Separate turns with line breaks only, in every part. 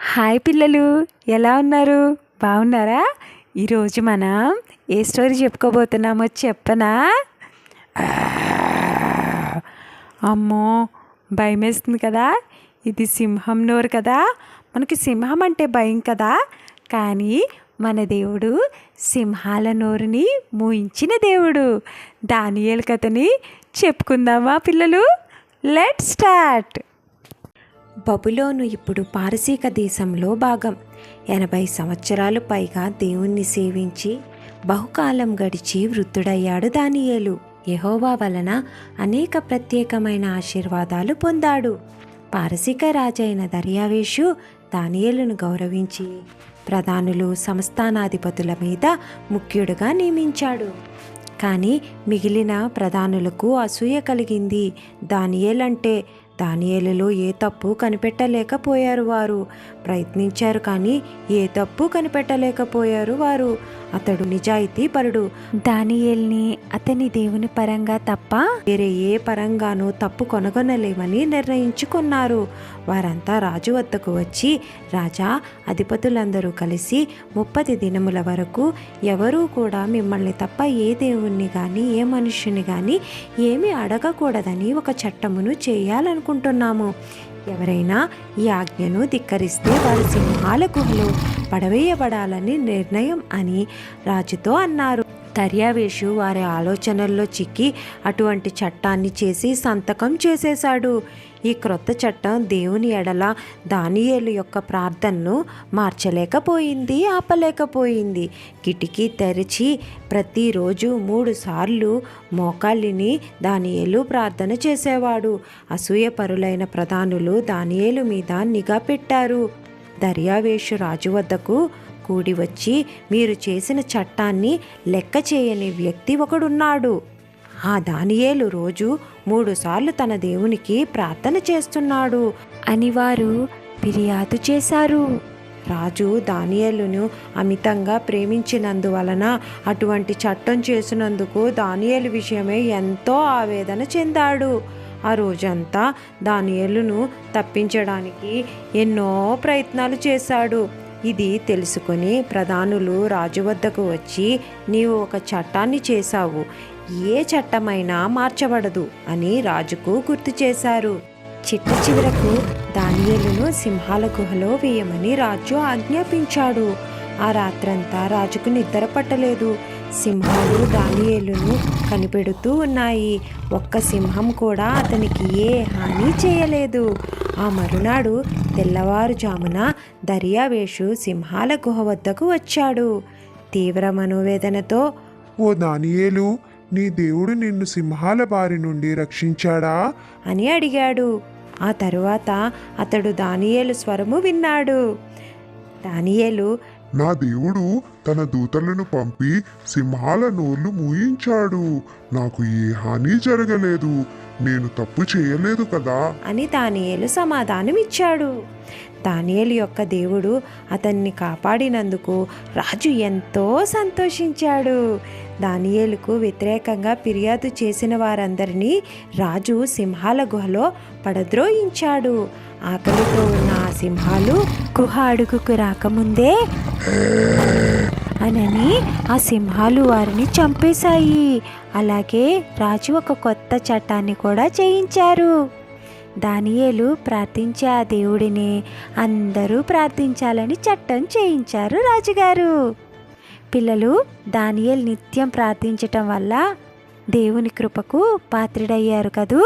Hi పిల్లలు, ఎలా ఉన్నారు? బాగున్నారా? ఈరోజు మనం ఏ స్టోరీ చెప్పుకోబోతున్నామో చెప్పనా? అమ్మో, భయమేస్తుంది కదా. ఇది సింహం నోరు కదా. మనకి సింహం అంటే భయం కదా. కానీ మన దేవుడు సింహాల నోరుని మూయించిన దేవుడు. దానియేలు కథని చెప్పుకుందామా పిల్లలు? Let's start. బబులోను ఇప్పుడు పారసీక దేశంలో భాగం. 80 సంవత్సరాలు పైగా దేవుణ్ణి సేవించి బహుకాలం గడిచి వృద్ధుడయ్యాడు దానియేలు. యెహోవా వలన అనేక ప్రత్యేకమైన ఆశీర్వాదాలు పొందాడు. పారసీక రాజైన దర్యావేషు దానియేలును గౌరవించి ప్రధానులు, సంస్థానాధిపతుల మీద ముఖ్యుడుగా నియమించాడు. కానీ మిగిలిన ప్రధానులకు అసూయ కలిగింది. దానియేలులో ఏ తప్పు కనిపెట్టలేకపోయారు వారు. ప్రయత్నించారు కానీ ఏ తప్పు కనిపెట్టలేకపోయారు వారు. అతడు నిజాయితీపరుడు. దానియేలుని అతని దేవుని పరంగా తప్ప వేరే ఏ పరంగానూ తప్పు కొనగొనలేమని నిర్ణయించుకున్నారు. వారంతా రాజు వద్దకు వచ్చి, రాజా, అధిపతులందరూ కలిసి 30 దినముల వరకు ఎవరూ కూడా మిమ్మల్ని తప్ప ఏ దేవుణ్ణి కానీ ఏ మనుష్యుని కానీ ఏమీ అడగకూడదని ఒక చట్టమును చేయాలనుకుంటున్నాము. ఎవరైనా ఈ ఆజ్ఞను ధిక్కరిస్తే వారు సింహాల గుహలో పడవేయబడాలని నిర్ణయం అని రాజుతో అన్నారు. దర్యావేషు వారి ఆలోచనల్లో చిక్కి అటువంటి చట్టాన్ని చేసి సంతకం చేసేశాడు. ఈ క్రొత్త చట్టం దేవుని ఎడల దానియేలు యొక్క ప్రార్థనను మార్చలేకపోయింది, ఆపలేకపోయింది. కిటికీ తెరిచి ప్రతిరోజు 3 సార్లు మోకాళ్ళని దానియేలు ప్రార్థన చేసేవాడు. అసూయపరులైన ప్రధానులు దానియేలు మీద నిఘా పెట్టారు. దర్యావేషు రాజు వద్దకు కూడి వచ్చి, మీరు చేసిన చట్టాన్ని లెక్క చేయని వ్యక్తి ఒకడున్నాడు. ఆ దానియేలు రోజు 3 సార్లు తన దేవునికి ప్రార్థన చేస్తున్నాడు అని వారు ఫిర్యాదు చేశారు. రాజు దానియేలును అమితంగా ప్రేమించినందువలన అటువంటి చట్టం చేసినందుకు దానియేలు విషయమే ఎంతో ఆవేదన చెందాడు. ఆ రోజంతా దానియేలును తప్పించడానికి ఎన్నో ప్రయత్నాలు చేశాడు. ఇది తెలుసుకుని ప్రధానులు రాజు వద్దకు వచ్చి, నీవు ఒక చట్టాన్ని చేశావు, ఏ చట్టమైనా మార్చబడదు అని రాజుకు గుర్తు చేశారు. చివరకు దానియేలును సింహాల గుహలో వేయమని రాజు ఆజ్ఞాపించాడు. ఆ రాత్రంతా రాజుకు నిద్ర పట్టలేదు. సింహాలు దానియేలును కనిపెడుతూ ఉన్నాయి. ఒక్క సింహం కూడా అతనికి ఏ హాని చేయలేదు. ఆ మరునాడు తెల్లవారుజామున దర్యావేషు సింహాల గుహ వద్దకు వచ్చాడు. తీవ్ర మనోవేదనతో,
ఓ దానియేలు, నీ దేవుడు నిన్ను సింహాల బారి నుండి రక్షించాడా
అని అడిగాడు. ఆ తరువాత అతడు దానియేలు స్వరము విన్నాడు. దానియేలు,
నా దేవుడు తన దూతలను పంపి సింహాల నోర్లు మూయించాడు. నాకు ఏ హాని జరగలేదు. నేను తప్పు చేయలేదు కదా
అని దానియేలు సమాధానమిచ్చాడు. దానియేలు యొక్క దేవుడు అతన్ని కాపాడినందుకు రాజు ఎంతో సంతోషించాడు. దానియేలుకు వ్యతిరేకంగా ఫిర్యాదు చేసిన వారందరినీ రాజు సింహాల గుహలో పడద్రోయించాడు. ఆకలితో ఉన్న ఆ సింహాలు గుహ అడుగుకు రాకముందే అనని ఆ సింహాలు వారిని చంపేశాయి. అలాగే రాజు ఒక కొత్త చట్టాన్ని కూడా చేయించారు. దానియేలు ప్రార్థించే ఆ దేవుడిని అందరూ ప్రార్థించాలని చట్టం చేయించారు రాజుగారు. పిల్లలు, దానియేలు నిత్యం ప్రార్థించటం వల్ల దేవుని కృపకు పాత్రుడయ్యారు కదూ.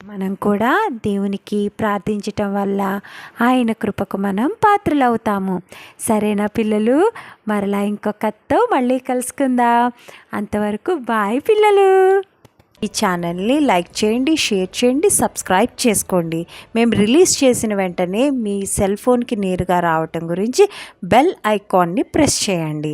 మనం కూడా దేవునికి ప్రార్థించటం వల్ల ఆయన కృపకు మనం పాత్రలవుతాము. సరేనా పిల్లలు? మరలా ఇంకో కథతో మళ్ళీ కలుసుకుందాం. అంతవరకు బాయ్ పిల్లలు. ఈ ఛానల్ని లైక్ చేయండి, షేర్ చేయండి, సబ్స్క్రైబ్ చేసుకోండి. మేము రిలీజ్ చేసిన వెంటనే మీ సెల్ ఫోన్కి నేరుగా రావటం గురించి బెల్ ఐకాన్ని ప్రెస్ చేయండి.